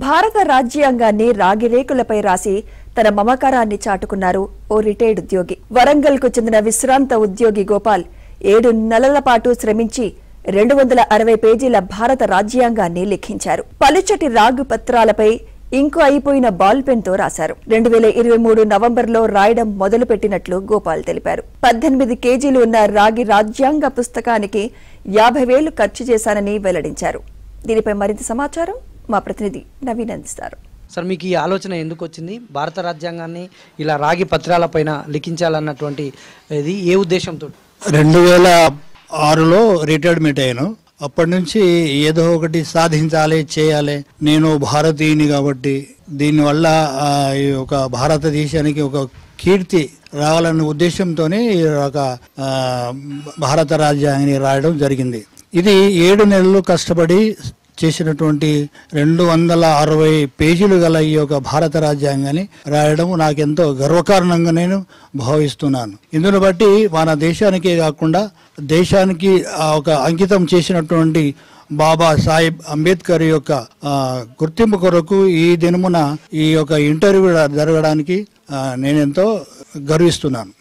భారత రాజ్యాంగాన్ని రాగిరేకులపై రాసి తన మమకారాన్ని చాటుకున్నారు ఓ రిటైర్డ్ ఉద్యోగి. వరంగల్కు చెందిన విశ్రాంత ఉద్యోగి గోపాల్ 7 నెలల పాటు శ్రమించి 260 పేజీల భారత రాజ్యాంగాన్ని లిఖించారు. పలుచటి రాగు పత్రాలపై ఇంకు అయిపోయిన బాల్ పెన్ తో రాశారు. 2023 నవంబర్లో రాయడం మొదలుపెట్టినట్లు గోపాల్ తెలిపారు. 18 కేజీలు ఉన్న రాగి రాజ్యాంగ పుస్తకానికి 50,000 ఖర్చు చేశానని వెల్లడించారు. దీనిపై మరింత సమాచారం మా ప్రతినిధి నవీన్ అందిస్తారు. సార్, మీకు ఈ ఆలోచన ఎందుకు వచ్చింది? భారత రాజ్యాంగాన్ని ఇలా రాగి పత్రాలపైన లిఖించాలన్నటువంటి ఇది ఏ ఉద్దేశంతో? 2006లో రిటైర్మెంట్ అయ్యాను. అప్పటి నుంచి ఏదో ఒకటి సాధించాలి, చేయాలి. నేను భారతీయుని కాబట్టి దీనివల్ల ఒక భారతదేశానికి ఒక కీర్తి రావాలన్న ఉద్దేశంతోనే ఒక భారత రాజ్యాంగాన్ని రాయడం జరిగింది. ఇది 7 నెలలు కష్టపడి చేసినటువంటి 260 పేజీలు గల ఈ యొక్క భారత రాజ్యాంగాన్ని రాయడం నాకెంతో గర్వకారణంగా నేను భావిస్తున్నాను. ఇందును బట్టి మన దేశానికే కాకుండా దేశానికి ఒక అంకితం చేసినటువంటి బాబా సాహెబ్ అంబేద్కర్ యొక్క గుర్తింపు కొరకు ఈ దినమున ఈ యొక్క ఇంటర్వ్యూ జరగడానికి నేనెంతో గర్విస్తున్నాను.